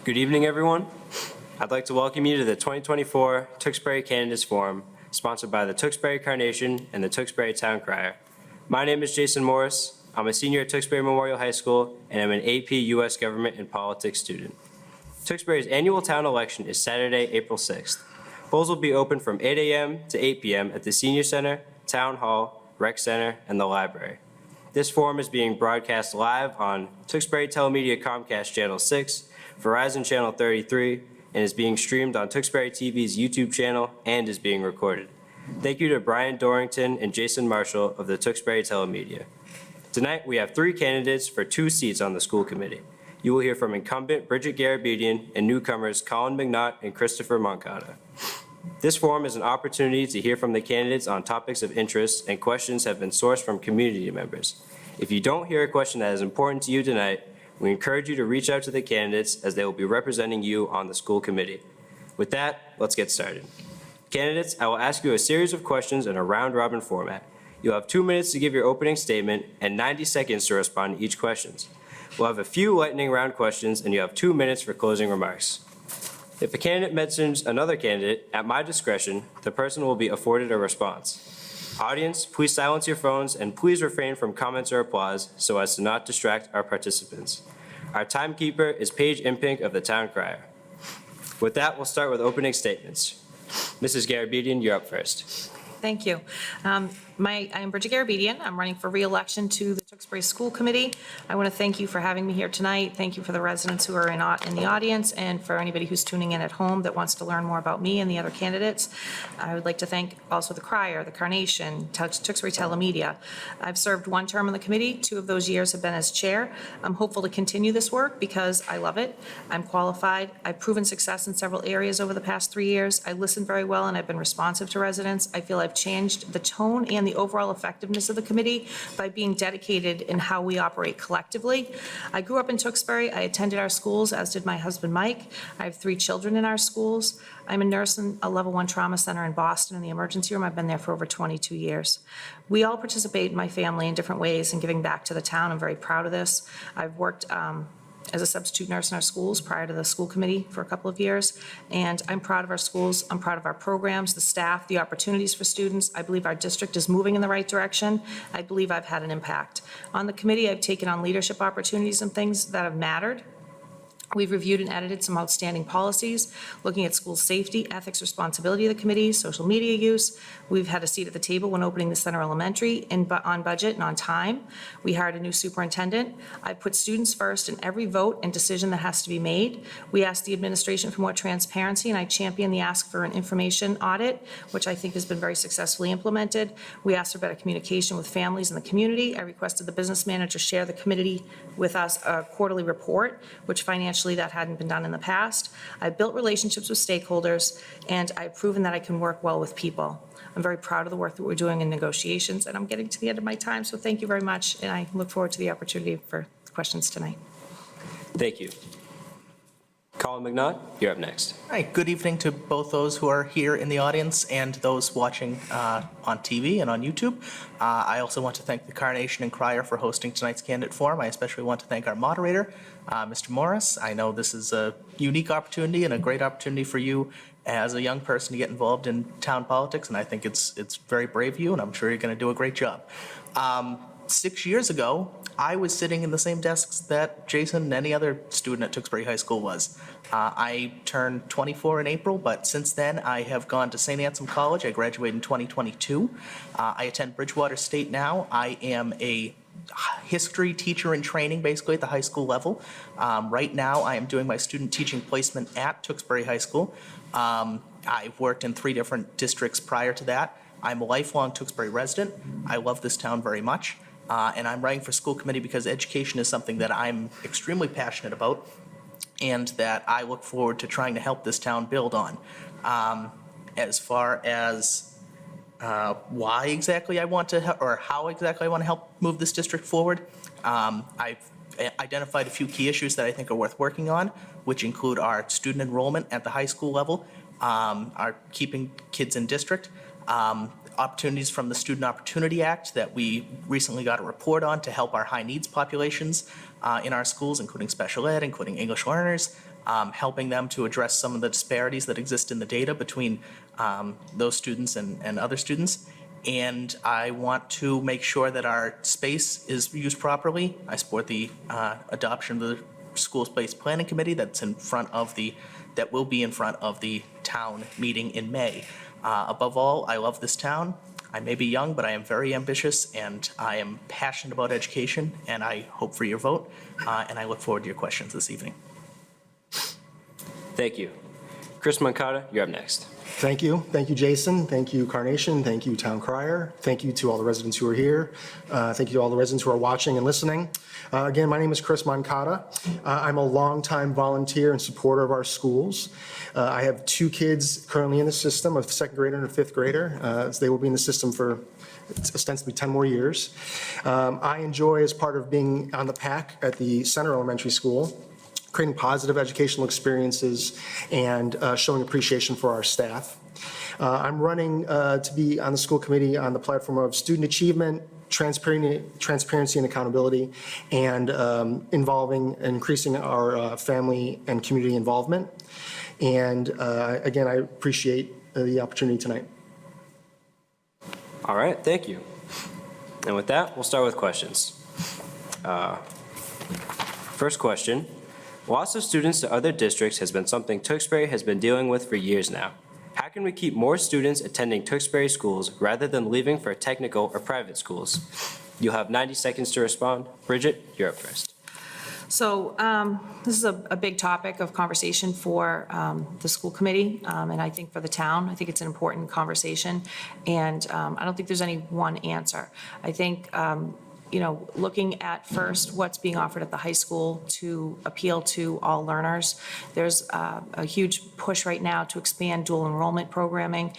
Good evening, everyone. I'd like to welcome you to the 2024 Tewksbury Candidates Forum, sponsored by the Tewksbury Carnation and the Tewksbury Town Crier. My name is Jason Morris. I'm a senior at Tewksbury Memorial High School, and I'm an AP U.S. Government and Politics student. Tewksbury's annual town election is Saturday, April 6th. Polls will be open from 8 a.m. to 8 p.m. at the Senior Center, Town Hall, Rec Center, and the library. This forum is being broadcast live on Tewksbury Telemedia Comcast Channel 6, Verizon Channel 33, and is being streamed on Tewksbury TV's YouTube channel and is being recorded. Thank you to Brian Dorrington and Jason Marshall of the Tewksbury Telemedia. Tonight, we have 3 candidates for 2 seats on the school committee. You will hear from incumbent Bridget Garabedian and newcomers Colin McNaught and Christopher Moncada. This forum is an opportunity to hear from the candidates on topics of interest, and questions have been sourced from community members. If you don't hear a question that is important to you tonight, we encourage you to reach out to the candidates, as they will be representing you on the school committee. With that, let's get started. Candidates, I will ask you a series of questions in a round-robin format. You'll have 2 minutes to give your opening statement and 90 seconds to respond to each question. We'll have a few lightning round questions, and you have 2 minutes for closing remarks. If a candidate mentions another candidate, at my discretion, the person will be afforded a response. Audience, please silence your phones and please refrain from comments or applause so as to not distract our participants. Our timekeeper is Paige Impink of the Town Crier. With that, we'll start with opening statements. Mrs. Garabedian, you're up first. Thank you. I am Bridget Garabedian. I'm running for re-election to the Tewksbury School Committee. I want to thank you for having me here tonight. Thank you for the residents who are in the audience, and for anybody who's tuning in at home that wants to learn more about me and the other candidates. I would like to thank also the Crier, the Carnation, Tewksbury Telemedia. I've served 1 term on the committee. 2 of those years have been as chair. I'm hopeful to continue this work because I love it. I'm qualified. I've proven success in several areas over the past 3 years. I listen very well, and I've been responsive to residents. I feel I've changed the tone and the overall effectiveness of the committee by being dedicated in how we operate collectively. I grew up in Tewksbury. I attended our schools, as did my husband, Mike. I have 3 children in our schools. I'm a nurse in a level 1 trauma center in Boston in the emergency room. I've been there for over 22 years. We all participate in my family in different ways in giving back to the town. I'm very proud of this. I've worked as a substitute nurse in our schools prior to the school committee for a couple of years. And I'm proud of our schools. I'm proud of our programs, the staff, the opportunities for students. I believe our district is moving in the right direction. I believe I've had an impact. On the committee, I've taken on leadership opportunities and things that have mattered. We've reviewed and edited some outstanding policies, looking at school safety, ethics, responsibility of the committee, social media use. We've had a seat at the table when opening the Center Elementary on budget and on time. We hired a new superintendent. I put students first in every vote and decision that has to be made. We asked the administration for more transparency, and I champion the ask for an information audit, which I think has been very successfully implemented. We asked for better communication with families in the community. I requested the business manager share the committee with us a quarterly report, which financially that hadn't been done in the past. I've built relationships with stakeholders, and I've proven that I can work well with people. I'm very proud of the work that we're doing in negotiations, and I'm getting to the end of my time, so thank you very much, and I look forward to the opportunity for questions tonight. Thank you. Colin McNaught, you're up next. Hi, good evening to both those who are here in the audience and those watching on TV and on YouTube. I also want to thank the Carnation and Crier for hosting tonight's candidate forum. I especially want to thank our moderator, Mr. Morris. I know this is a unique opportunity and a great opportunity for you as a young person to get involved in town politics, and I think it's very brave of you, and I'm sure you're going to do a great job. 6 years ago, I was sitting in the same desks that Jason and any other student at Tewksbury High School was. I turned 24 in April, but since then I have gone to St. Anselm College. I graduated in 2022. I attend Bridgewater State now. I am a history teacher in training, basically, at the high school level. Right now, I am doing my student teaching placement at Tewksbury High School. I've worked in 3 different districts prior to that. I'm a lifelong Tewksbury resident. I love this town very much. And I'm running for school committee because education is something that I'm extremely passionate about and that I look forward to trying to help this town build on. As far as why exactly I want to, or how exactly I want to help move this district forward, I've identified a few key issues that I think are worth working on, which include our student enrollment at the high school level, our keeping kids in district, opportunities from the Student Opportunity Act that we recently got a report on to help our high needs populations in our schools, including special ed, including English learners, helping them to address some of the disparities that exist in the data between those students and other students. And I want to make sure that our space is used properly. I support the adoption of the school space planning committee that will be in front of the town meeting in May. Above all, I love this town. I may be young, but I am very ambitious, and I am passionate about education, and I hope for your vote, and I look forward to your questions this evening. Thank you. Chris Moncada, you're up next. Thank you. Thank you, Jason. Thank you, Carnation. Thank you, Town Crier. Thank you to all the residents who are here. Thank you to all the residents who are watching and listening. Again, my name is Chris Moncada. I'm a longtime volunteer and supporter of our schools. I have 2 kids currently in the system, a second grader and a fifth grader. They will be in the system for ostensibly 10 more years. I enjoy, as part of being on the PAC at the Center Elementary School, creating positive educational experiences and showing appreciation for our staff. I'm running to be on the school committee on the platform of student achievement, transparency and accountability, and involving and increasing our family and community involvement. And again, I appreciate the opportunity tonight. All right, thank you. And with that, we'll start with questions. First question. Loss of students to other districts has been something Tewksbury has been dealing with for years now. How can we keep more students attending Tewksbury schools rather than leaving for technical or private schools? You'll have 90 seconds to respond. Bridget, you're up first. So this is a big topic of conversation for the school committee, and I think for the town. I think it's an important conversation, and I don't think there's any one answer. I think looking at first what's being offered at the high school to appeal to all learners. There's a huge push right now to expand dual enrollment programming,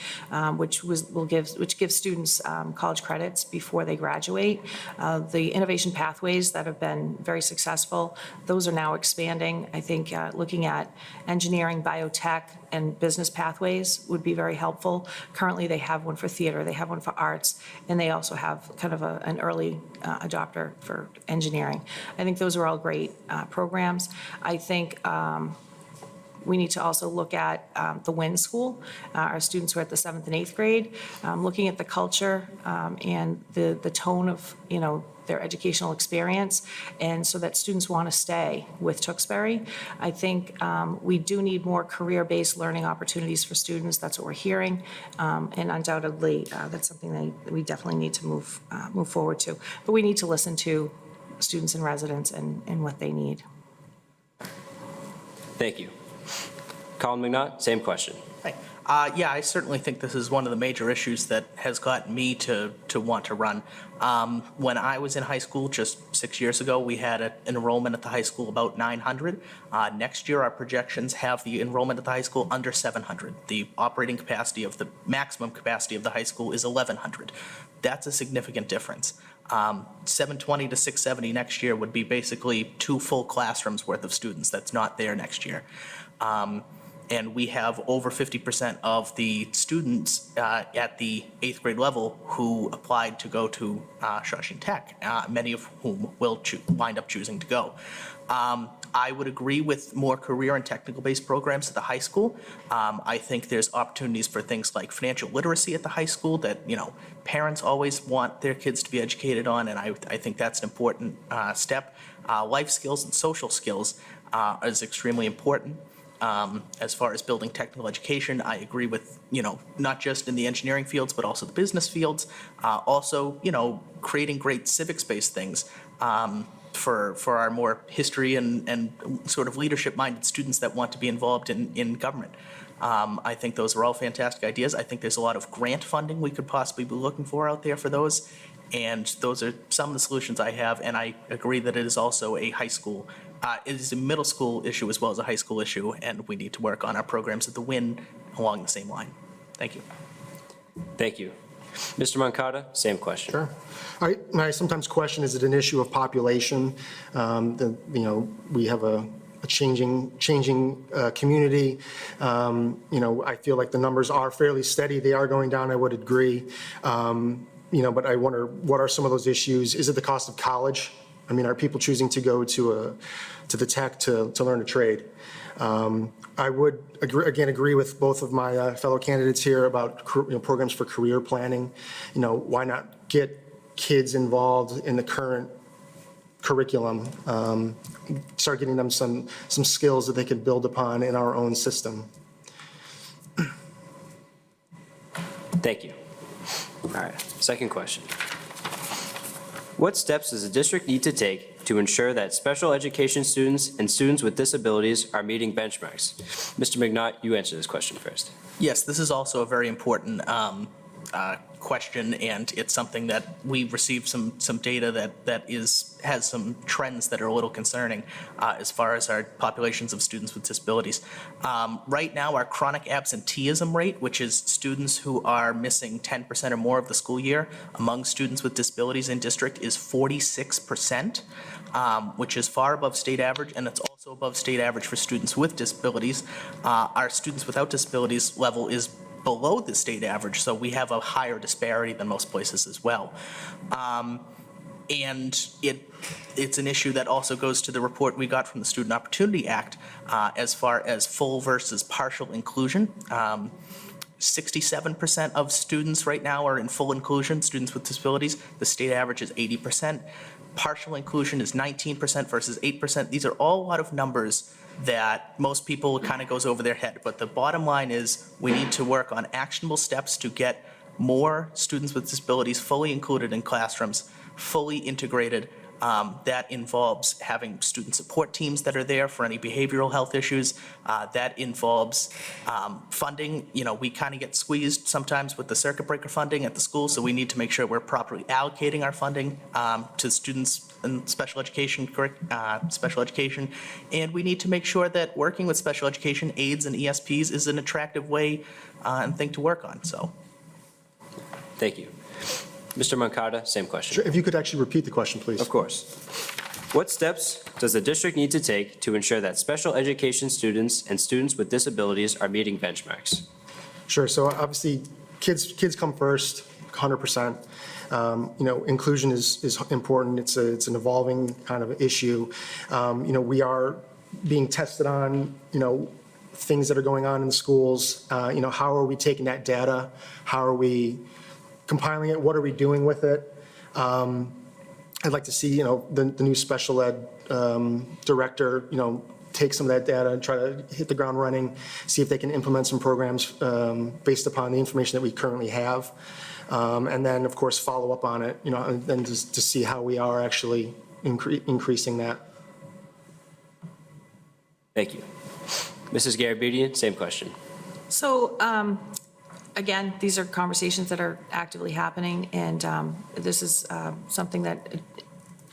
which gives students college credits before they graduate. The innovation pathways that have been very successful, those are now expanding. I think looking at engineering, biotech, and business pathways would be very helpful. Currently, they have one for theater, they have one for arts, and they also have kind of an early adopter for engineering. I think those are all great programs. I think we need to also look at the WIN school, our students who are at the 7th and 8th grade, looking at the culture and the tone of, their educational experience, and so that students want to stay with Tewksbury. I think we do need more career-based learning opportunities for students. That's what we're hearing, and undoubtedly, that's something that we definitely need to move forward to. But we need to listen to students and residents and what they need. Thank you. Colin McNaught, same question. Yeah, I certainly think this is one of the major issues that has gotten me to want to run. When I was in high school just 6 years ago, we had an enrollment at the high school about 900. Next year, our projections have the enrollment at the high school under 700. The operating capacity of the maximum capacity of the high school is 1,100. That's a significant difference. 720 to 670 next year would be basically 2 full classrooms worth of students. That's not there next year. And we have over 50% of the students at the 8th grade level who applied to go to Shawshing Tech, many of whom will wind up choosing to go. I would agree with more career and technical-based programs at the high school. I think there's opportunities for things like financial literacy at the high school that, parents always want their kids to be educated on, and I think that's an important step. Life skills and social skills is extremely important. As far as building technical education, I agree with, not just in the engineering fields, but also the business fields. Also, creating great civics-based things for our more history and sort of leadership-minded students that want to be involved in government. I think those are all fantastic ideas. I think there's a lot of grant funding we could possibly be looking for out there for those. And those are some of the solutions I have, and I agree that it is also a high school, it is a middle school issue as well as a high school issue, and we need to work on our programs at the WIN along the same line. Thank you. Thank you. Mr. Moncada, same question. Sure. I sometimes question, is it an issue of population? We have a changing community. I feel like the numbers are fairly steady. They are going down, I would agree. But I wonder, what are some of those issues? Is it the cost of college? Are people choosing to go to the tech to learn a trade? I would agree with both of my fellow candidates here about programs for career planning. Why not get kids involved in the current curriculum, start getting them some skills that they could build upon in our own system. Thank you. All right, second question. What steps does the district need to take to ensure that special education students and students with disabilities are meeting benchmarks? Mr. McNaught, you answer this question first. Yes, this is also a very important question, and it's something that we received some data that has some trends that are a little concerning as far as our populations of students with disabilities. Right now, our chronic absenteeism rate, which is students who are missing 10% or more of the school year among students with disabilities in district, is 46%, which is far above state average, and it's also above state average for students with disabilities. Our students without disabilities level is below the state average, so we have a higher disparity than most places as well. And it's an issue that also goes to the report we got from the Student Opportunity Act as far as full versus partial inclusion. 67% of students right now are in full inclusion, students with disabilities. The state average is 80%. Partial inclusion is 19% versus 8%. These are all a lot of numbers that most people kind of goes over their head. But the bottom line is we need to work on actionable steps to get more students with disabilities fully included in classrooms, fully integrated. That involves having student support teams that are there for any behavioral health issues. That involves funding. We kind of get squeezed sometimes with the circuit breaker funding at the school, so we need to make sure we're properly allocating our funding to students in special education, and we need to make sure that working with special education aides and ESPs is an attractive way and thing to work on. So, thank you. Mr. Moncada, same question. Sure, if you could actually repeat the question, please. Of course. What steps does the district need to take to ensure that special education students and students with disabilities are meeting benchmarks? Sure. So obviously, kids come first, 100%. Inclusion is important. It's an evolving kind of issue. We are being tested on, things that are going on in the schools. How are we taking that data? How are we compiling it? What are we doing with it? I'd like to see, the new special ed director, take some of that data and try to hit the ground running, see if they can implement some programs based upon the information that we currently have. And then, of course, follow up on it, and then just to see how we are actually increasing that. Thank you. Mrs. Garabedian, same question. So, again, these are conversations that are actively happening, and this is something that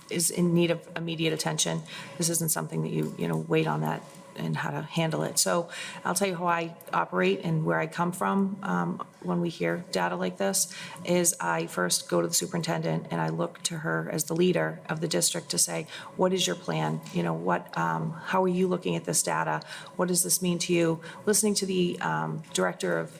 is in need of immediate attention. This isn't something that you wait on that and how to handle it. So I'll tell you how I operate and where I come from when we hear data like this, is I first go to the superintendent and I look to her as the leader of the district to say, what is your plan? How are you looking at this data? What does this mean to you? Listening to the director of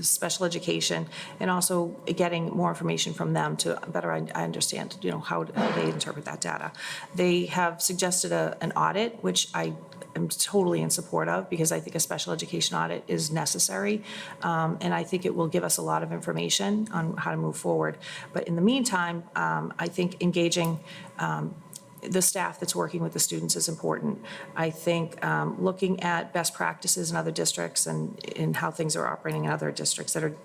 special education, and also getting more information from them to better understand, how they interpret that data. They have suggested an audit, which I am totally in support of, because I think a special education audit is necessary, and I think it will give us a lot of information on how to move forward. But in the meantime, I think engaging the staff that's working with the students is important. I think looking at best practices in other districts and how things are operating in other districts that are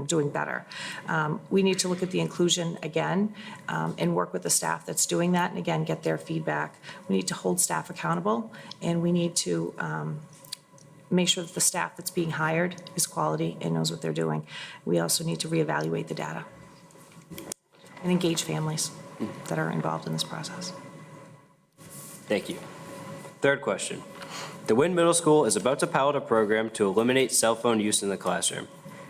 doing better. We need to look at the inclusion again and work with the staff that's doing that, and again, get their feedback. We need to hold staff accountable, and we need to make sure that the staff that's being hired is quality and knows what they're doing. We also need to reevaluate the data and engage families that are involved in this process. Thank you. Third question. The Wynn Middle School is about to pilot a program to eliminate cell phone use in the classroom.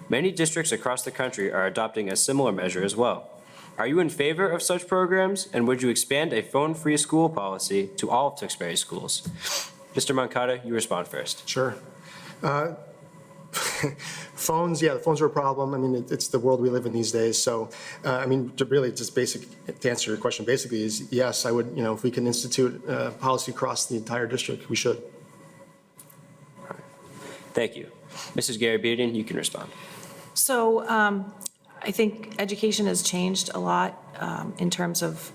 Many districts across the country are adopting a similar measure as well. Are you in favor of such programs, and would you expand a phone-free school policy to all of Tewksbury schools? Mr. Moncada, you respond first. Sure. Phones, the phones are a problem. I mean, it's the world we live in these days. So, to answer your question, basically is yes, I would, if we can institute a policy across the entire district, we should. Thank you. Mrs. Garabedian, you can respond. So I think education has changed a lot in terms of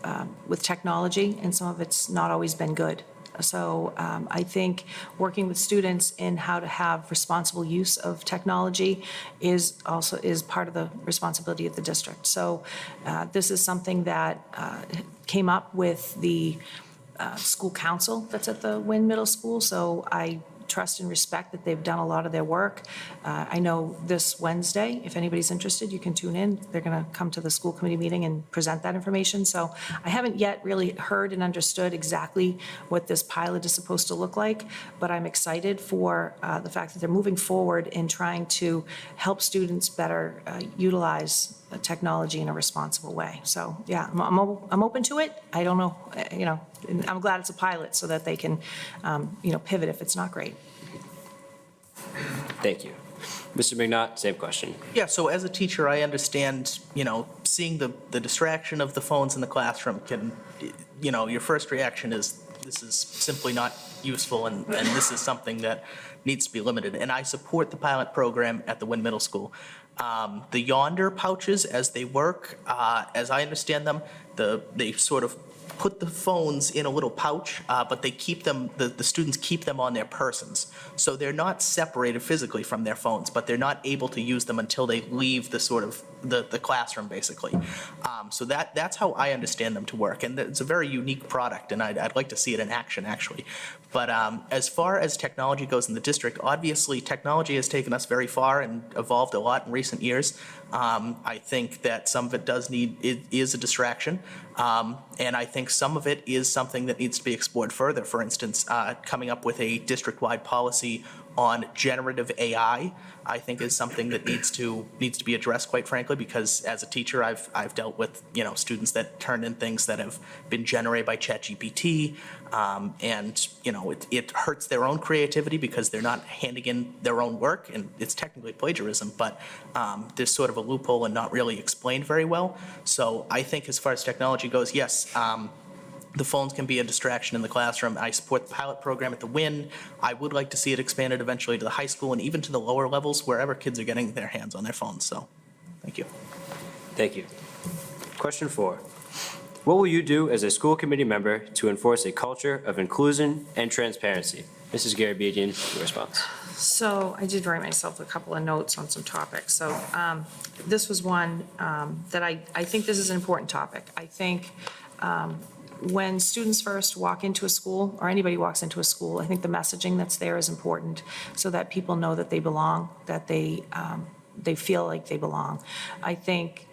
with technology, and some of it's not always been good. So I think working with students in how to have responsible use of technology is part of the responsibility of the district. So this is something that came up with the school council that's at the Wynn Middle School. So I trust and respect that they've done a lot of their work. I know this Wednesday, if anybody's interested, you can tune in. They're going to come to the school committee meeting and present that information. So I haven't yet really heard and understood exactly what this pilot is supposed to look like, but I'm excited for the fact that they're moving forward in trying to help students better utilize technology in a responsible way. So, yeah, I'm open to it. I don't know, I'm glad it's a pilot so that they can, pivot if it's not great. Thank you. Mr. McNaught, same question. Yeah, so as a teacher, I understand, seeing the distraction of the phones in the classroom can, your first reaction is, this is simply not useful, and this is something that needs to be limited. And I support the pilot program at the Wynn Middle School. The Yonder pouches, as they work, as I understand them, they sort of put the phones in a little pouch, but they keep them, the students keep them on their persons. So they're not separated physically from their phones, but they're not able to use them until they leave the sort of the classroom, basically. So that's how I understand them to work. And it's a very unique product, and I'd like to see it in action, actually. But as far as technology goes in the district, obviously technology has taken us very far and evolved a lot in recent years. I think that some of it is a distraction. And I think some of it is something that needs to be explored further. For instance, coming up with a district-wide policy on generative AI, I think is something that needs to be addressed, quite frankly, because as a teacher, I've dealt with, students that turn in things that have been generated by ChatGPT, and, it hurts their own creativity because they're not handing in their own work, and it's technically plagiarism, but there's sort of a loophole and not really explained very well. So I think as far as technology goes, yes, the phones can be a distraction in the classroom. I support the pilot program at the Wynn. I would like to see it expanded eventually to the high school and even to the lower levels, wherever kids are getting their hands on their phones. So, thank you. Thank you. Question 4. What will you do as a school committee member to enforce a culture of inclusion and transparency? Mrs. Garabedian, your response. So I did write myself a couple of notes on some topics. So this was one that I think this is an important topic. I think when students first walk into a school, or anybody walks into a school, I think the messaging that's there is important so that people know that they belong, that they feel like they belong. I think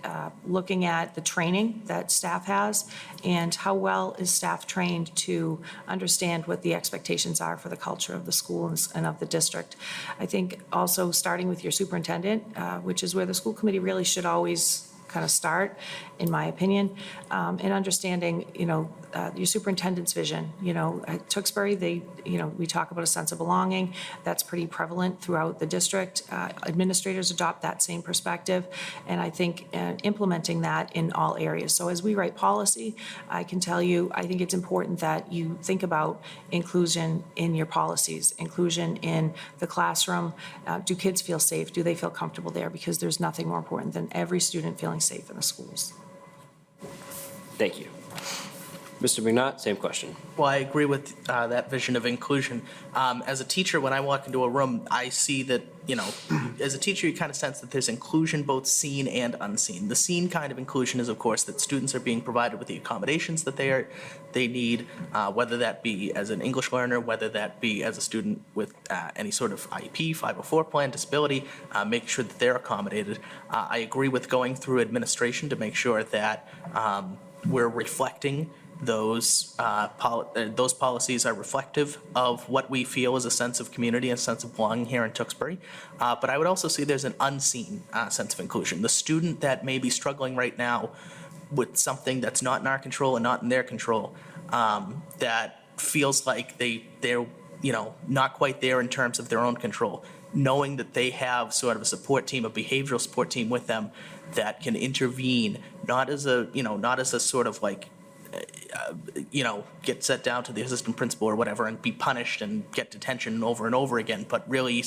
looking at the training that staff has and how well is staff trained to understand what the expectations are for the culture of the school and of the district. I think also starting with your superintendent, which is where the school committee really should always kind of start, in my opinion, and understanding, your superintendent's vision. At Tewksbury, we talk about a sense of belonging. That's pretty prevalent throughout the district. Administrators adopt that same perspective, and I think implementing that in all areas. So as we write policy, I can tell you, I think it's important that you think about inclusion in your policies, inclusion in the classroom. Do kids feel safe? Do they feel comfortable there? Because there's nothing more important than every student feeling safe in the schools. Thank you. Mr. McNaught, same question. Well, I agree with that vision of inclusion. As a teacher, when I walk into a room, I see that, as a teacher, you kind of sense that there's inclusion both seen and unseen. The seen kind of inclusion is, of course, that students are being provided with the accommodations that they need, whether that be as an English learner, whether that be as a student with any sort of IEP, 504 plan, disability, making sure that they're accommodated. I agree with going through administration to make sure that we're reflecting those policies are reflective of what we feel is a sense of community and a sense of belonging here in Tewksbury. But I would also see there's an unseen sense of inclusion. The student that may be struggling right now with something that's not in our control and not in their control, that feels like they're not quite there in terms of their own control, knowing that they have sort of a support team, a behavioral support team with them that can intervene, not as a sort of like get set down to the assistant principal or whatever and be punished and get detention over and over again, but really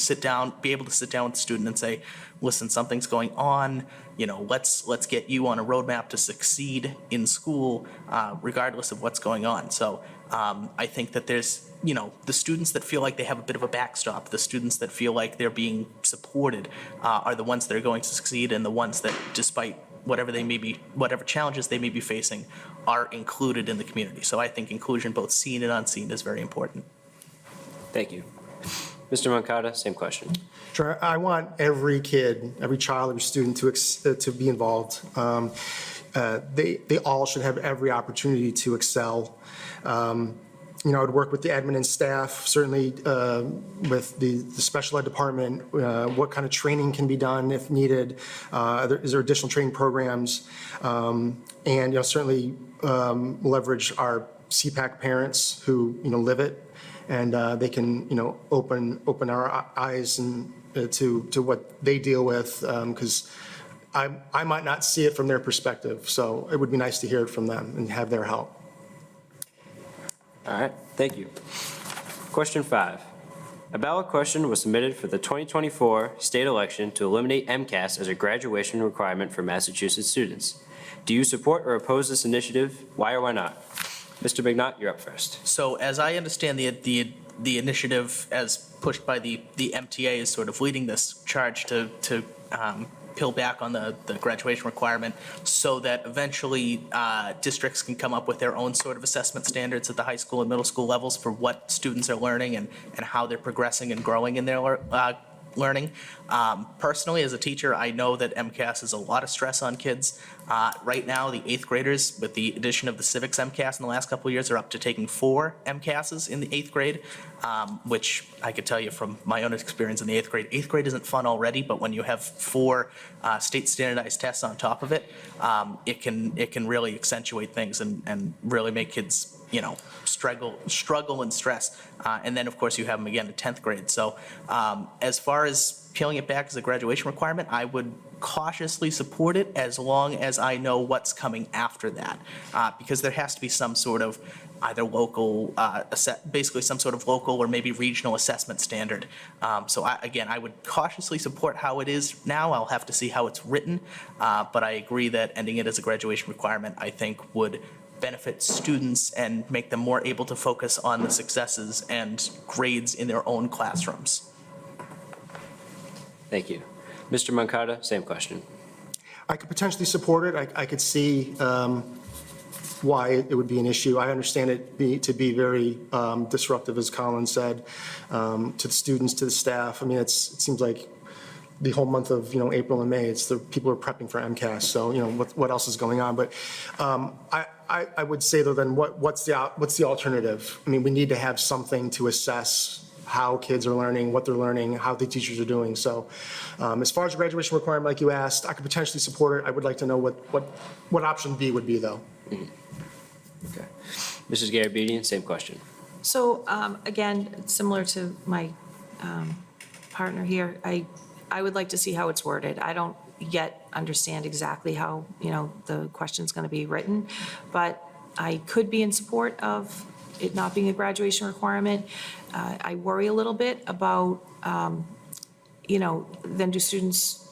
be able to sit down with the student and say, listen, something's going on, let's get you on a roadmap to succeed in school, regardless of what's going on. So I think that there's, the students that feel like they have a bit of a backstop, the students that feel like they're being supported are the ones that are going to succeed, and the ones that, despite whatever challenges they may be facing, are included in the community. So I think inclusion, both seen and unseen, is very important. Thank you. Mr. Moncada, same question. Sure. I want every kid, every child, every student to be involved. They all should have every opportunity to excel. I would work with the admin and staff, certainly with the special ed department, what kind of training can be done if needed, is there additional training programs, and certainly leverage our CPAC parents who live it, and they can open our eyes and to what they deal with, because I might not see it from their perspective, so it would be nice to hear it from them and have their help. All right, thank you. Question 5. A ballot question was submitted for the 2024 state election to eliminate MCAS as a graduation requirement for Massachusetts students. Do you support or oppose this initiative? Why or why not? Mr. McNaught, you're up first. So as I understand the initiative as pushed by the MTA is sort of leading this charge to peel back on the graduation requirement so that eventually districts can come up with their own sort of assessment standards at the high school and middle school levels for what students are learning and how they're progressing and growing in their learning. Personally, as a teacher, I know that MCAS is a lot of stress on kids. Right now, the 8th graders, with the addition of the civics MCAS in the last couple of years, are up to taking 4 MCASs in the 8th grade, which I could tell you from my own experience in the 8th grade isn't fun already, but when you have 4 state standardized tests on top of it, it can really accentuate things and really make kids struggle and stress. And then, of course, you have them again in 10th grade. So as far as peeling it back as a graduation requirement, I would cautiously support it as long as I know what's coming after that, because there has to be some sort of either local, basically some sort of local or maybe regional assessment standard. So I would cautiously support how it is now. I'll have to see how it's written, but I agree that ending it as a graduation requirement, I think, would benefit students and make them more able to focus on the successes and grades in their own classrooms. Thank you. Mr. Moncada, same question. I could potentially support it. I could see why it would be an issue. I understand it to be very disruptive, as Colin said, to the students, to the staff. I mean, it seems like the whole month of April and May, it's the people are prepping for MCAS. So what else is going on? But I would say though, then what's the alternative? I mean, we need to have something to assess how kids are learning, what they're learning, how the teachers are doing. So as far as the graduation requirement, like you asked, I could potentially support it. I would like to know what option B would be, though. Mm-hmm. Okay. Mrs. Garabedian, same question. So again, similar to my partner here, I would like to see how it's worded. I don't yet understand exactly how, the question's going to be written, but I could be in support of it not being a graduation requirement. I worry a little bit about, then do students,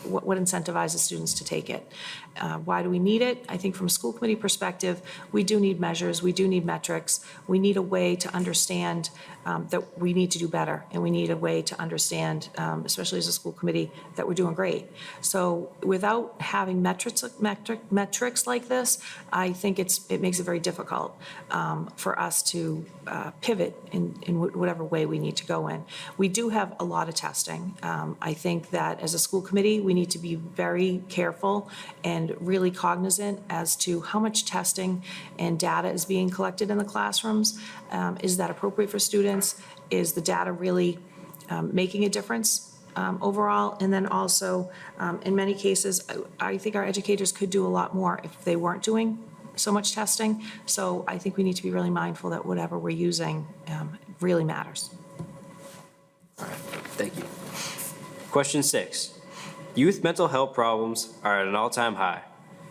what incentivizes students to take it? Why do we need it? I think from a school committee perspective, we do need measures, we do need metrics. We need a way to understand that we need to do better, and we need a way to understand, especially as a school committee, that we're doing great. So without having metrics like this, I think it makes it very difficult for us to pivot in whatever way we need to go in. We do have a lot of testing. I think that as a school committee, we need to be very careful and really cognizant as to how much testing and data is being collected in the classrooms. Is that appropriate for students? Is the data really making a difference overall? And then also, in many cases, I think our educators could do a lot more if they weren't doing so much testing. So I think we need to be really mindful that whatever we're using really matters. All right, thank you. Question 6. Youth mental health problems are at an all-time high.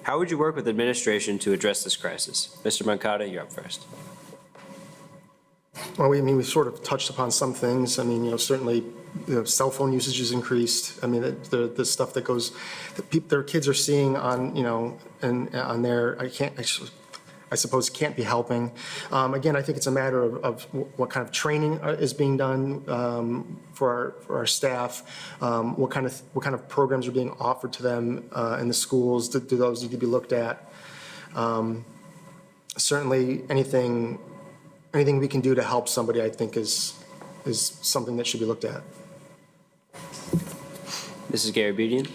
How would you work with administration to address this crisis? Mr. Moncada, you're up first. Well, we sort of touched upon some things. I mean, certainly, cell phone usage has increased. I mean, the stuff that goes, that their kids are seeing on, and on their, I suppose can't be helping. Again, I think it's a matter of what kind of training is being done for our staff, what kind of programs are being offered to them in the schools. Do those need to be looked at? Certainly, anything we can do to help somebody, I think, is something that should be looked at. Mrs. Garabedian?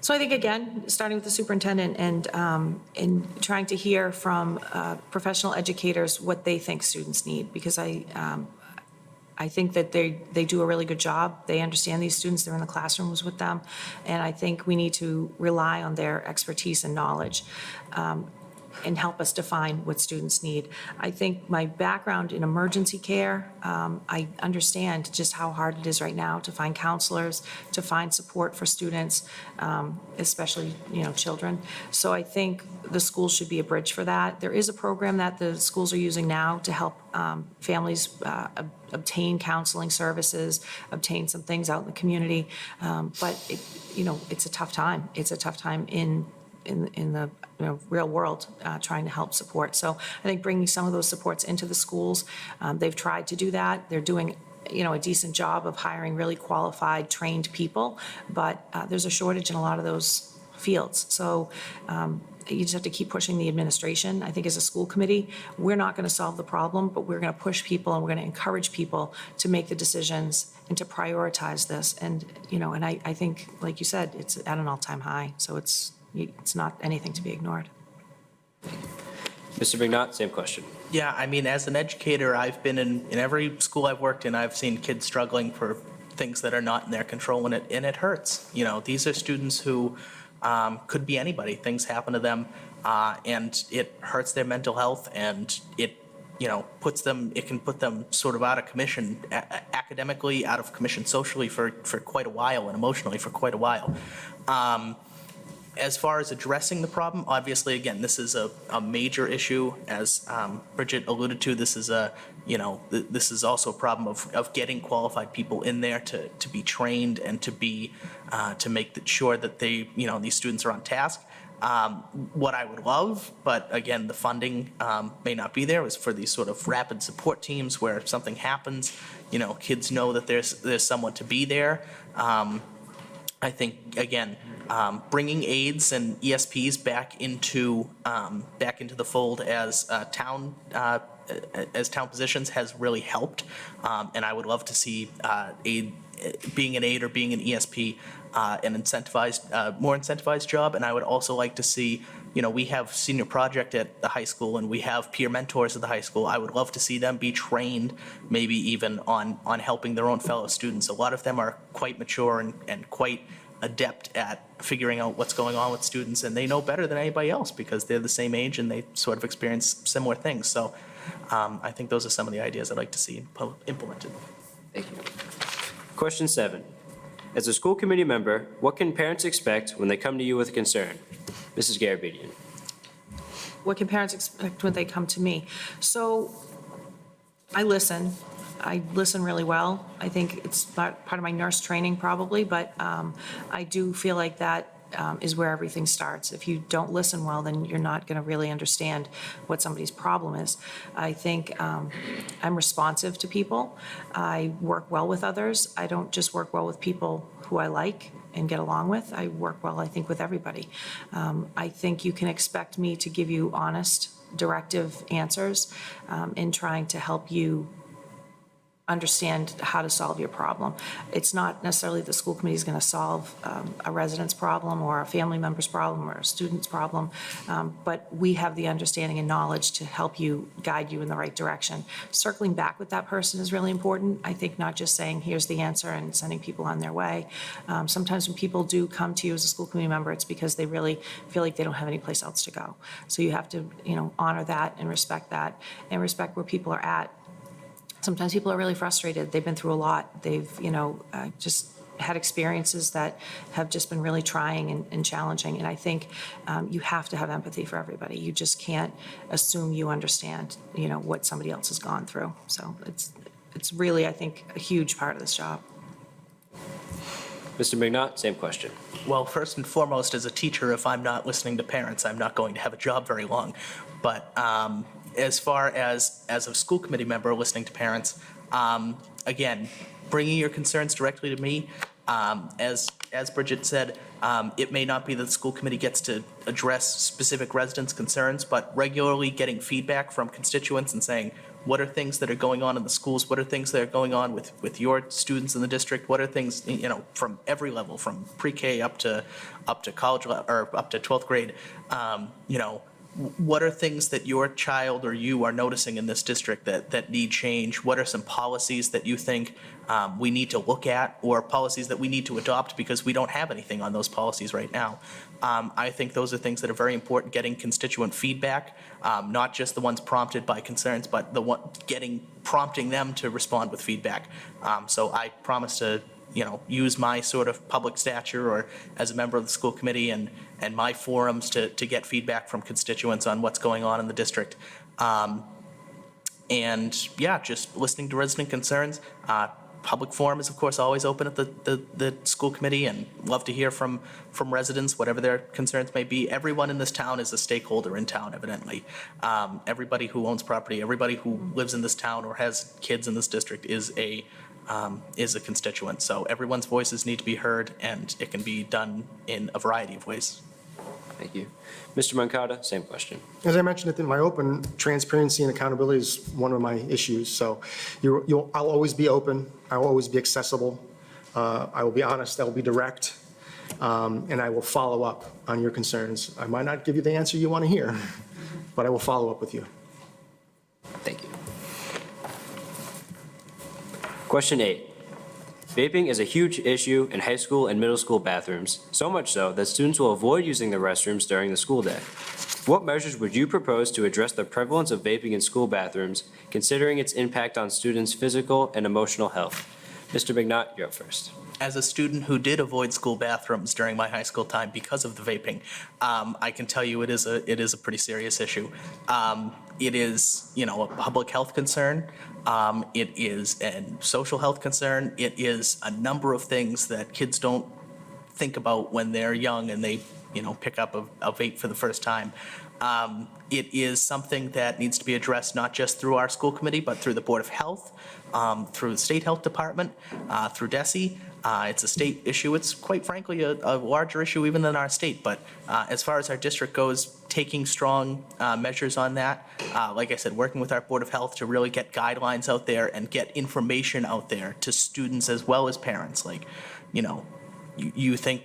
So I think, again, starting with the superintendent and trying to hear from professional educators what they think students need, because I think that they do a really good job. They understand these students. They're in the classrooms with them. And I think we need to rely on their expertise and knowledge and help us define what students need. I think my background in emergency care, I understand just how hard it is right now to find counselors, to find support for students, especially, children. So I think the schools should be a bridge for that. There is a program that the schools are using now to help families obtain counseling services, obtain some things out in the community. But it's a tough time. It's a tough time in the real world, trying to help support. So I think bringing some of those supports into the schools, they've tried to do that. They're doing a decent job of hiring really qualified, trained people, but there's a shortage in a lot of those fields. So you just have to keep pushing the administration. I think as a school committee, we're not going to solve the problem, but we're going to push people and we're going to encourage people to make the decisions and to prioritize this. And, and I think, like you said, it's at an all-time high. So it's not anything to be ignored. Mr. McNaught, same question. Yeah, I mean, as an educator, I've been in every school I've worked in, I've seen kids struggling for things that are not in their control, and it hurts. These are students who could be anybody. Things happen to them, and it hurts their mental health, and it can put them sort of out of commission, academically, out of commission socially for quite a while, and emotionally for quite a while. As far as addressing the problem, obviously, again, this is a major issue. As Bridget alluded to, this is this is also a problem of getting qualified people in there to be trained and to make sure that these students are on task. What I would love, but again, the funding may not be there, is for these sort of rapid support teams where if something happens, kids know that there's someone to be there. I think, again, bringing aides and ESPs back into the fold as town positions has really helped, and I would love to see being an aide or being an ESP more incentivized job. And I would also like to see, we have senior project at the high school and we have peer mentors at the high school. I would love to see them be trained, maybe even on helping their own fellow students. A lot of them are quite mature and quite adept at figuring out what's going on with students, and they know better than anybody else because they're the same age and they sort of experience similar things. So I think those are some of the ideas I'd like to see implemented. Thank you. Question 7. As a school committee member, what can parents expect when they come to you with a concern? Mrs. Garabedian. What can parents expect when they come to me? So I listen really well. I think it's part of my nurse training probably, but I do feel like that is where everything starts. If you don't listen well, then you're not going to really understand what somebody's problem is. I think I'm responsive to people. I work well with others. I don't just work well with people who I like and get along with. I work well, I think, with everybody. I think you can expect me to give you honest, directive answers in trying to help you understand how to solve your problem. It's not necessarily the school committee is going to solve a resident's problem or a family member's problem or a student's problem, but we have the understanding and knowledge to help you, guide you in the right direction. Circling back with that person is really important. I think not just saying, here's the answer and sending people on their way. Sometimes when people do come to you as a school committee member, it's because they really feel like they don't have any place else to go. So you have to, honor that and respect where people are at. Sometimes people are really frustrated. They've been through a lot. They've, just had experiences that have just been really trying and challenging. And I think you have to have empathy for everybody. You just can't assume you understand, what somebody else has gone through. So it's really, I think, a huge part of this job. Mr. McNaught, same question. Well, first and foremost, as a teacher, if I'm not listening to parents, I'm not going to have a job very long. But as far as a school committee member listening to parents, again, bringing your concerns directly to me, as Bridget said, it may not be that the school committee gets to address specific residents' concerns, but regularly getting feedback from constituents and saying, what are things that are going on in the schools? What are things that are going on with your students in the district? What are things, from every level, from pre-K up to college or up to 12th grade? What are things that your child or you are noticing in this district that need change? What are some policies that you think we need to look at, or policies that we need to adopt because we don't have anything on those policies right now? I think those are things that are very important, getting constituent feedback, not just the ones prompted by concerns, but prompting them to respond with feedback. So I promise to use my sort of public stature or as a member of the school committee and my forums to get feedback from constituents on what's going on in the district. And yeah, just listening to resident concerns. Public forum is, of course, always open at the school committee, and love to hear from residents, whatever their concerns may be. Everyone in this town is a stakeholder in town, evidently. Everybody who owns property, everybody who lives in this town or has kids in this district is a constituent. So everyone's voices need to be heard, and it can be done in a variety of ways. Thank you. Mr. Moncada, same question. As I mentioned in my open, transparency and accountability is one of my issues. So I'll always be open. I will always be accessible. I will be honest. I will be direct. And I will follow up on your concerns. I might not give you the answer you want to hear, but I will follow up with you. Thank you. Question 8. Vaping is a huge issue in high school and middle school bathrooms, so much so that students will avoid using the restrooms during the school day. What measures would you propose to address the prevalence of vaping in school bathrooms, considering its impact on students' physical and emotional health? Mr. McNaught, you're up first. As a student who did avoid school bathrooms during my high school time because of the vaping, I can tell you it is a pretty serious issue. It is, a public health concern. It is a social health concern. It is a number of things that kids don't think about when they're young and they, pick up a vape for the first time. It is something that needs to be addressed not just through our school committee, but through the Board of Health, through the State Health Department, through DESE. It's a state issue. It's quite frankly a larger issue even than our state. But as far as our district goes, taking strong measures on that, like I said, working with our Board of Health to really get guidelines out there and get information out there to students as well as parents. Like, you think,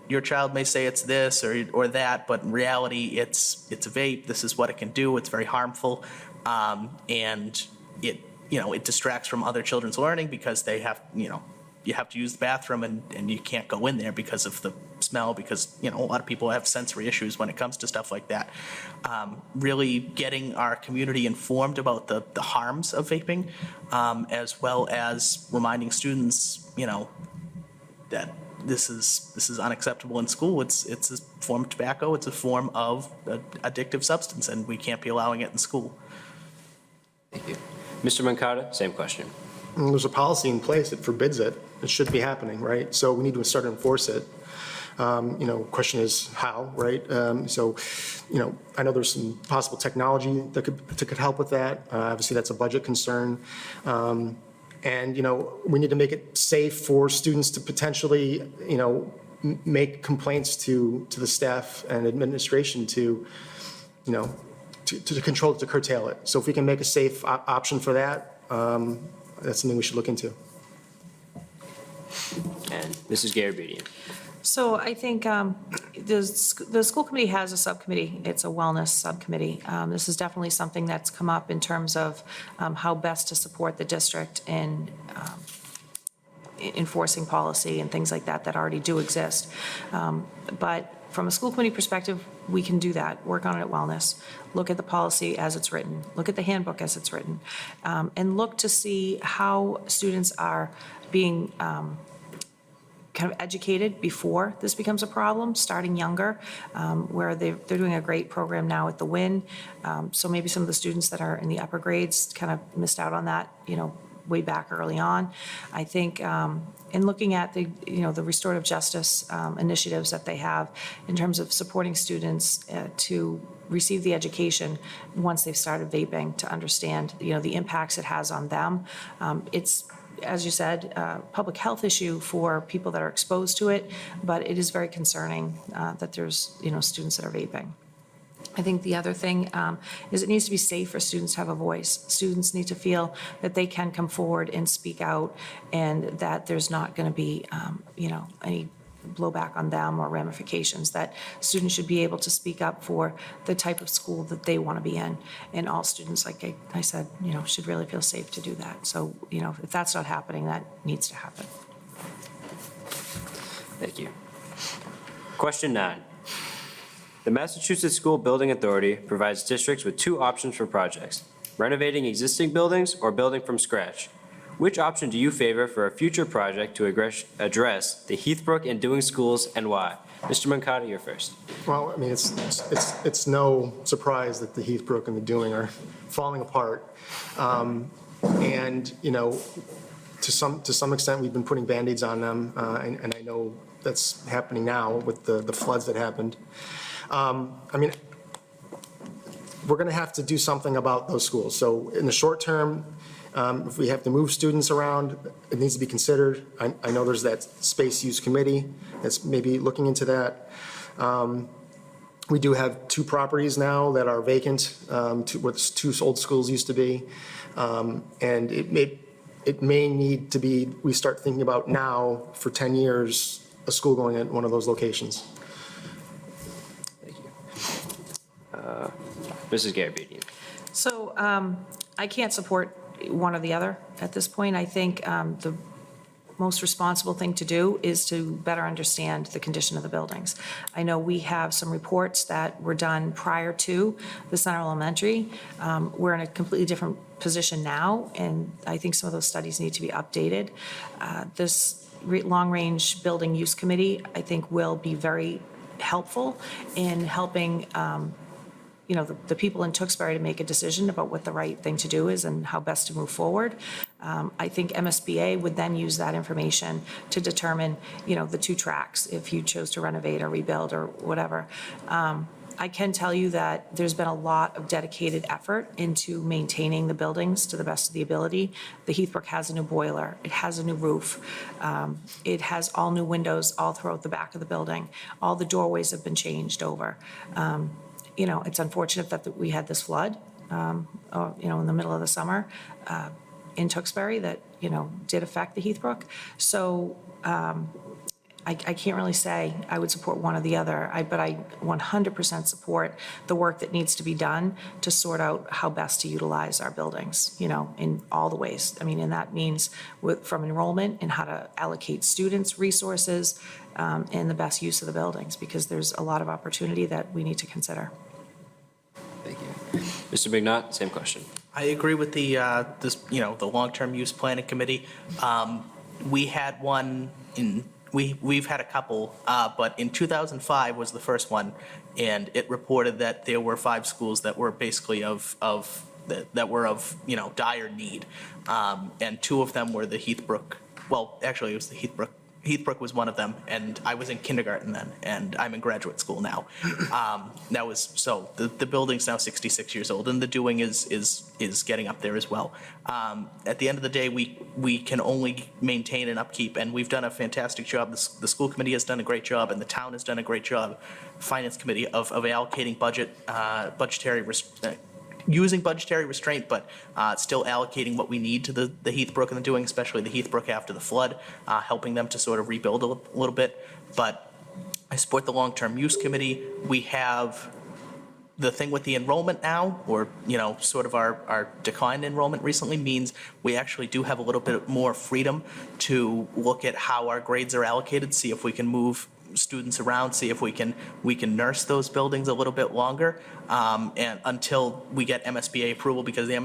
your child may say it's this or that, but in reality, it's a vape. This is what it can do. It's very harmful. And it distracts from other children's learning because they have, you have to use the bathroom and you can't go in there because of the smell, because, a lot of people have sensory issues when it comes to stuff like that. Really getting our community informed about the harms of vaping, as well as reminding students, that this is unacceptable in school. It's a form of tobacco. It's a form of addictive substance, and we can't be allowing it in school. Thank you. Mr. Moncada, same question. There's a policy in place that forbids it. It should be happening, right? So we need to start to enforce it. Question is how, right? I know there's some possible technology that could help with that. Obviously, that's a budget concern. And we need to make it safe for students to potentially, make complaints to the staff and administration to control it, to curtail it. So if we can make a safe option for that, that's something we should look into. And Mrs. Garabedian. So I think the school committee has a subcommittee. It's a wellness subcommittee. This is definitely something that's come up in terms of how best to support the district in enforcing policy and things like that already do exist. But from a school committee perspective, we can do that, work on it at wellness, look at the policy as it's written, look at the handbook as it's written, and look to see how students are being kind of educated before this becomes a problem, starting younger, where they're doing a great program now at the Win. So maybe some of the students that are in the upper grades kind of missed out on that, way back early on. I think in looking at the restorative justice initiatives that they have in terms of supporting students to receive the education once they've started vaping, to understand, the impacts it has on them. It's, as you said, a public health issue for people that are exposed to it, but it is very concerning that there's, students that are vaping. I think the other thing is it needs to be safe for students to have a voice. Students need to feel that they can come forward and speak out, and that there's not going to be, any blowback on them or ramifications, that students should be able to speak up for the type of school that they want to be in. And all students, like I said, should really feel safe to do that. So, if that's not happening, that needs to happen. Thank you. Question 9. The Massachusetts School Building Authority provides districts with 2 options for projects: renovating existing buildings or building from scratch. Which option do you favor for a future project to address the Heathbrook and Dewing schools, and why? Mr. Mancata, you're first. Well, I mean, it's no surprise that the Heathbrook and the Dewing are falling apart. And, to some extent, we've been putting Band-Aids on them, and I know that's happening now with the floods that happened. I mean, we're going to have to do something about those schools. So in the short term, if we have to move students around, it needs to be considered. I know there's that space use committee that's maybe looking into that. We do have 2 properties now that are vacant, where the 2 old schools used to be. And it may need to be, we start thinking about now, for 10 years, a school going at one of those locations. Thank you. Mrs. Garabedian. So I can't support one or the other at this point. I think the most responsible thing to do is to better understand the condition of the buildings. I know we have some reports that were done prior to the Center Elementary. We're in a completely different position now, and I think some of those studies need to be updated. This long-range building use committee, I think, will be very helpful in helping the people in Tewksbury to make a decision about what the right thing to do is and how best to move forward. I think MSBA would then use that information to determine, the 2 tracks, if you chose to renovate or rebuild or whatever. I can tell you that there's been a lot of dedicated effort into maintaining the buildings to the best of the ability. The Heathbrook has a new boiler. It has a new roof. It has all new windows all throughout the back of the building. All the doorways have been changed over. It's unfortunate that we had this flood, in the middle of the summer in Tewksbury that, did affect the Heathbrook. So I can't really say I would support one or the other, but I 100% support the work that needs to be done to sort out how best to utilize our buildings, in all the ways. I mean, and that means from enrollment and how to allocate students, resources, and the best use of the buildings, because there's a lot of opportunity that we need to consider. Thank you. Mr. McNaught, same question. I agree with the the long-term use planning committee. We had one we've had a couple, but in 2005 was the first one, and it reported that there were 5 schools that were basically that were of dire need, and 2 of them were the Heathbrook. Well, actually, it was the Heathbrook. Heathbrook was one of them, and I was in kindergarten then, and I'm in graduate school now. The building's now 66 years old, and the Dewing is getting up there as well. At the end of the day, we can only maintain and upkeep, and we've done a fantastic job. The school committee has done a great job, and the town has done a great job, finance committee, of allocating using budgetary restraint, but still allocating what we need to the Heathbrook and the Dewing, especially the Heathbrook after the flood, helping them to sort of rebuild a little bit. But I support the long-term use committee. We have the thing with the enrollment now, or sort of our decline in enrollment recently, means we actually do have a little bit more freedom to look at how our grades are allocated, see if we can move students around, see if we can nurse those buildings a little bit longer, and until we get MSBA approval, because the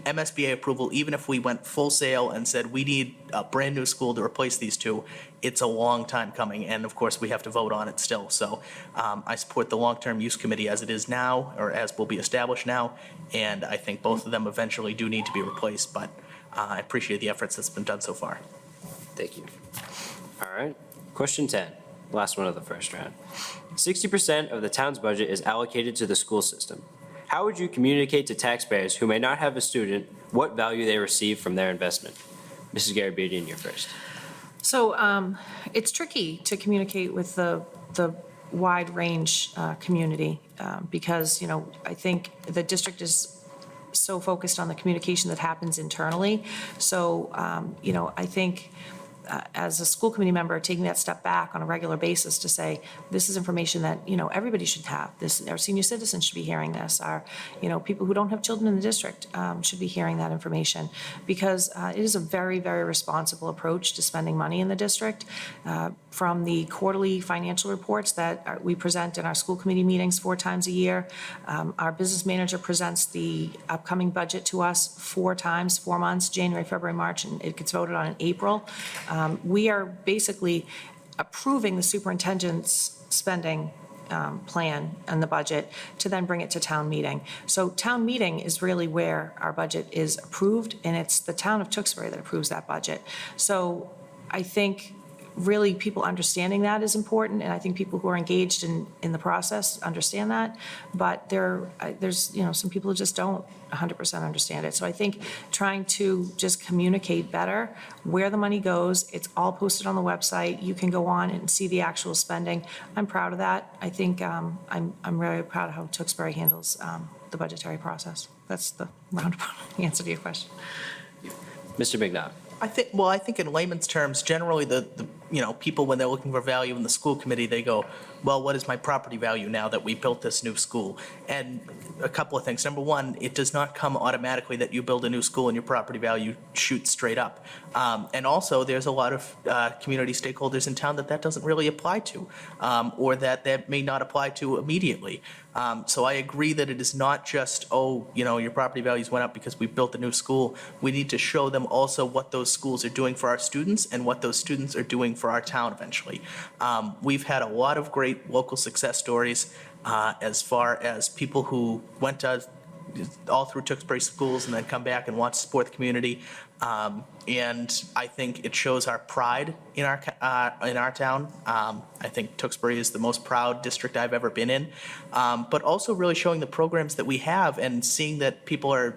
MSBA approval, even if we went full sail and said we need a brand-new school to replace these two, it's a long time coming, and of course, we have to vote on it still. So I support the long-term use committee as it is now, or as will be established now, and I think both of them eventually do need to be replaced, but I appreciate the efforts that's been done so far. Thank you. All right. Question 10, last one of the first round. 60% of the town's budget is allocated to the school system. How would you communicate to taxpayers who may not have a student what value they receive from their investment? Mrs. Garabedian, you're first. So it's tricky to communicate with the wide range community because, I think the district is so focused on the communication that happens internally. So, I think as a school committee member, taking that step back on a regular basis to say, this is information that, everybody should have. Our senior citizens should be hearing this. Our, people who don't have children in the district should be hearing that information because it is a very, very responsible approach to spending money in the district. From the quarterly financial reports that we present in our school committee meetings 4 times a year, our business manager presents the upcoming budget to us 4 times, 4 months, January, February, March, and it gets voted on in April. We are basically approving the superintendent's spending plan and the budget to then bring it to town meeting. So town meeting is really where our budget is approved, and it's the town of Tewksbury that approves that budget. So I think really people understanding that is important, and I think people who are engaged in the process understand that, but there's some people who just don't 100% understand it. So I think trying to just communicate better where the money goes, it's all posted on the website, you can go on and see the actual spending. I'm proud of that. I think I'm very proud of how Tewksbury handles the budgetary process. That's the roundabout answer to your question. Mr. McNaught. I think in layman's terms, generally the people, when they're looking for value in the school committee, they go, well, what is my property value now that we built this new school? And a couple of things. Number one, it does not come automatically that you build a new school and your property value shoots straight up. And also, there's a lot of community stakeholders in town that doesn't really apply to, or that may not apply to immediately. So I agree that it is not just, your property values went up because we built a new school. We need to show them also what those schools are doing for our students and what those students are doing for our town eventually. We've had a lot of great local success stories as far as people who went all through Tewksbury schools and then come back and want to support the community. And I think it shows our pride in our town. I think Tewksbury is the most proud district I've ever been in. But also really showing the programs that we have and seeing that people are,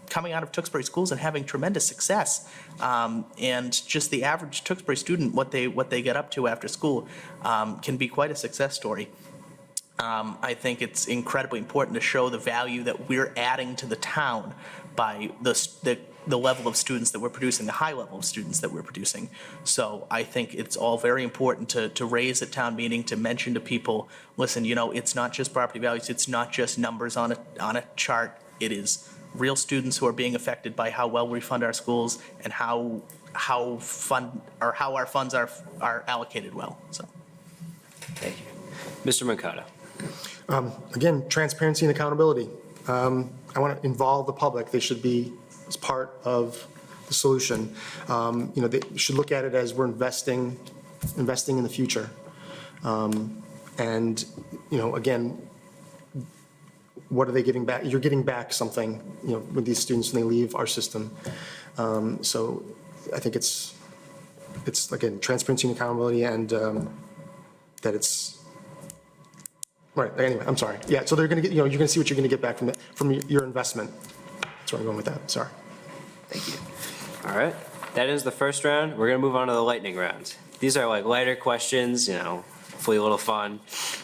coming out of Tewksbury schools and having tremendous success. And just the average Tewksbury student, what they get up to after school can be quite a success story. I think it's incredibly important to show the value that we're adding to the town by the level of students that we're producing, the high level of students that we're producing. So I think it's all very important to raise at town meeting, to mention to people, listen, it's not just property values, it's not just numbers on a chart, it is real students who are being affected by how well we fund our schools and how our funds are allocated well. So, Thank you. Mr. Mercado. Again, transparency and accountability. I want to involve the public. They should be as part of the solution. They should look at it as we're investing in the future. And again, what are they giving back? You're getting back something, with these students when they leave our system. So I think it's again, transparency and accountability, and that it's, right, anyway, I'm sorry. Yeah, so they're going to get, you're going to see what you're going to get back from your investment. That's where I'm going with that, sorry. Thank you. All right, that is the first round. We're going to move on to the lightning round. These are like lighter questions, hopefully a little fun.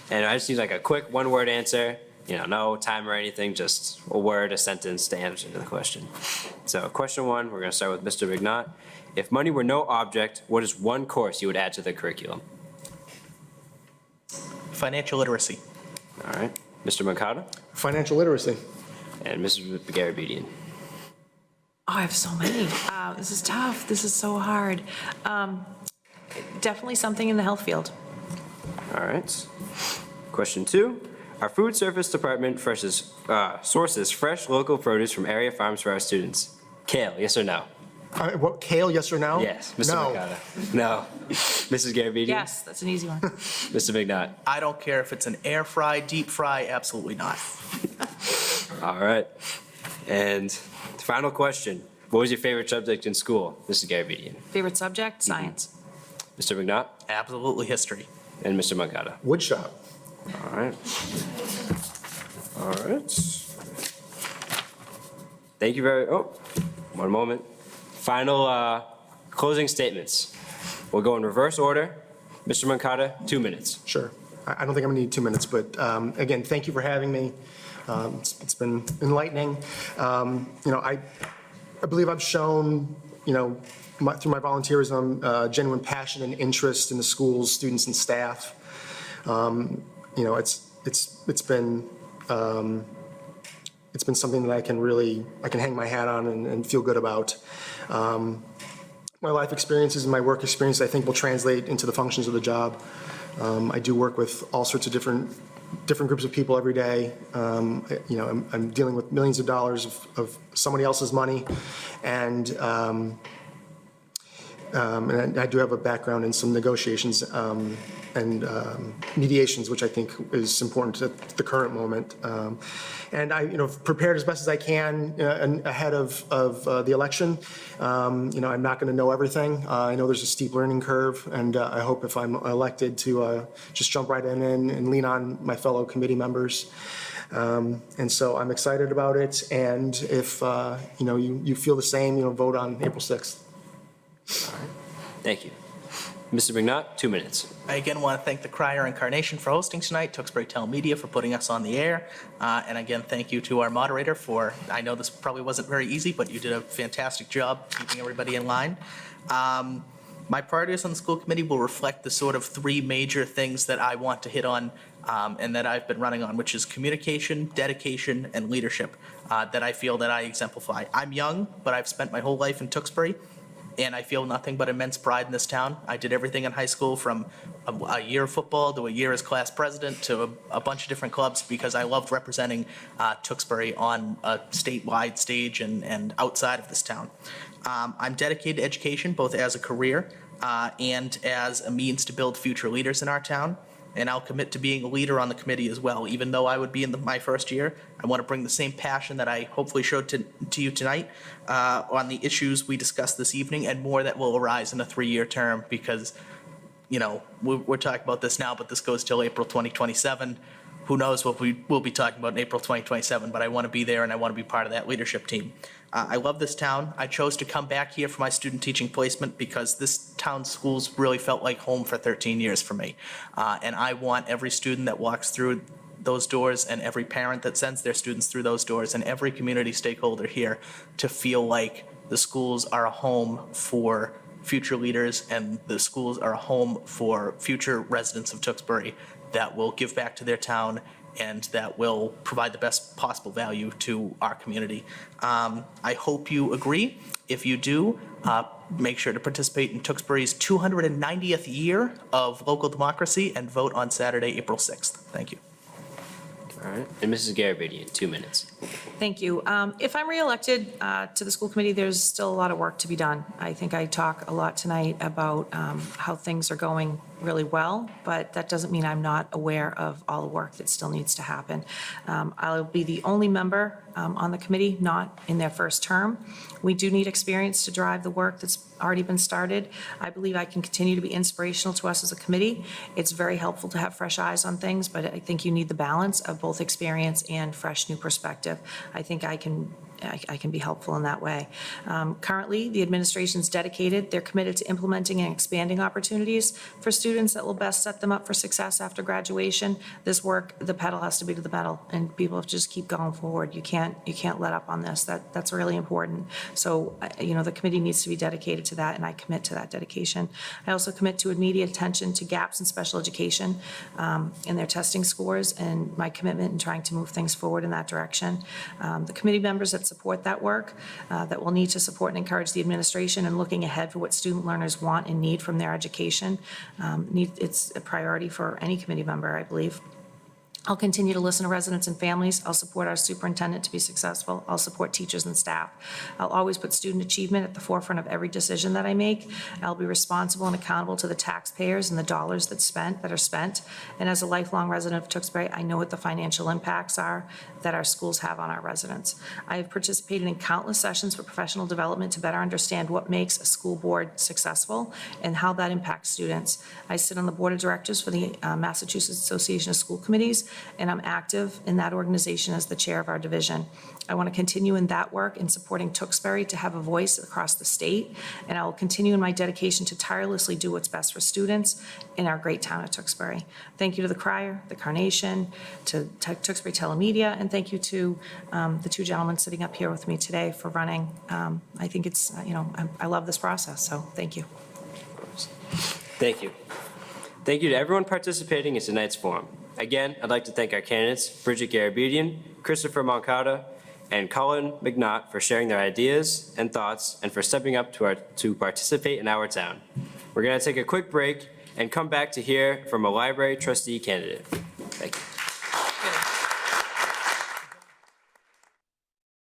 And I just need like a quick one-word answer. No time or anything, just a word, a sentence to answer to the question. So question 1, we're going to start with Mr. McNaught. If money were no object, what is one course you would add to the curriculum? financial literacy. All right. Mr. Mercado Financial literacy. and Mrs. Garabedian. Oh, I have so many. This is tough. This is so hard. Definitely something in the health field. All right. Question 2, Our food service department sources fresh local produce from area farms for our students. Kale, yes or no? What, kale, yes or no? Yes. Mr. No. Mercado? No. Mrs. Garabedian? Yes, that's an easy one. Mr. McNutt? I don't care if it's an air fry, deep fry, absolutely not. All right. And final question. What was your favorite subject in school, Mrs. Garabedian? Favorite subject? Science. Mr. McNutt? Absolutely history. And Mr. Moncada? Woodshop. All right. All right. Thank you one moment. Final closing statements. We'll go in reverse order. Mr. Moncada, 2 minutes. Sure. I don't think I'm going to need 2 minutes, but again, thank you for having me. It's been enlightening. I believe I've shown, through my volunteerism, genuine passion and interest in the schools, students, and staff. It's been something that I can hang my hat on and feel good about. My life experiences and my work experience, I think, will translate into the functions of the job. I do work with all sorts of different groups of people every day. I'm dealing with millions of dollars of somebody else's money, and I do have a background in some negotiations and mediations, which I think is important at the current moment. And I, prepared as best as I can ahead of the election. I'm not going to know everything. I know there's a steep learning curve, and I hope if I'm elected to just jump right in and lean on my fellow committee members. And so I'm excited about it. And if you feel the same, vote on April 6th. Thank you. Mr. McNutt, 2 minutes. I again want to thank the Crier Incarnation for hosting tonight, Tewksbury Media for putting us on the air, and again, thank you to our moderator for, I know this probably wasn't very easy, but you did a fantastic job keeping everybody in line. My priorities on the school committee will reflect the sort of 3 major things that I want to hit on and that I've been running on, which is communication, dedication, and leadership that I feel that I exemplify. I'm young, but I've spent my whole life in Tewksbury, and I feel nothing but immense pride in this town. I did everything in high school from a year of football to a year as class president to a bunch of different clubs because I loved representing Tewksbury on a statewide stage and outside of this town. I'm dedicated to education, both as a career and as a means to build future leaders in our town. And I'll commit to being a leader on the committee as well. Even though I would be in my first year, I want to bring the same passion that I hopefully showed to you tonight on the issues we discussed this evening and more that will arise in a 3-year term because, we're talking about this now, but this goes till April 2027. Who knows what we will be talking about in April 2027, but I want to be there and I want to be part of that leadership team. I love this town. I chose to come back here for my student teaching placement because this town's schools really felt like home for 13 years for me. And I want every student that walks through those doors and every parent that sends their students through those doors and every community stakeholder here to feel like the schools are a home for future leaders and the schools are a home for future residents of Tewksbury that will give back to their town and that will provide the best possible value to our community. I hope you agree. If you do, make sure to participate in Tewksbury's 290th year of local democracy and vote on Saturday, April 6th. Thank you. All right. And Mrs. Garabedian, 2 minutes. Thank you. If I'm reelected to the school committee, there's still a lot of work to be done. I think I talk a lot tonight about how things are going really well, but that doesn't mean I'm not aware of all the work that still needs to happen. I'll be the only member on the committee not in their first term. We do need experience to drive the work that's already been started. I believe I can continue to be inspirational to us as a committee. It's very helpful to have fresh eyes on things, but I think you need the balance of both experience and fresh new perspective. I think I can be helpful in that way. Currently, the administration's dedicated. They're committed to implementing and expanding opportunities for students that will best set them up for success after graduation. This work, the pedal has to be to the metal, and people have to just keep going forward. You can't let up on this. That's really important. So, the committee needs to be dedicated to that, and I commit to that dedication. I also commit to immediate attention to gaps in special education in their testing scores, and my commitment in trying to move things forward in that direction. The committee members that support that work, that will need to support and encourage the administration in looking ahead for what student learners want and need from their education. It's a priority for any committee member, I believe. I'll continue to listen to residents and families. I'll support our superintendent to be successful. I'll support teachers and staff. I'll always put student achievement at the forefront of every decision that I make. I'll be responsible and accountable to the taxpayers and the dollars that are spent. And as a lifelong resident of Tewksbury, I know what the financial impacts are that our schools have on our residents. I have participated in countless sessions for professional development to better understand what makes a school board successful and how that impacts students. I sit on the board of directors for the Massachusetts Association of School Committees, and I'm active in that organization as the chair of our division. I want to continue in that work in supporting Tewksbury to have a voice across the state, and I will continue in my dedication to tirelessly do what's best for students in our great town of Tewksbury. Thank you to the Crier, the Carnation, to Tewksbury Telemedia, and thank you to the two gentlemen sitting up here with me today for running. I think it's, I love this process, so thank you. Thank you. Thank you to everyone participating in tonight's forum. Again, I'd like to thank our candidates, Bridget Garabedian, Christopher Moncada, and Colin McNaught for sharing their ideas and thoughts and for stepping up to participate in our town. We're going to take a quick break and come back to hear from a library trustee candidate. Thank you.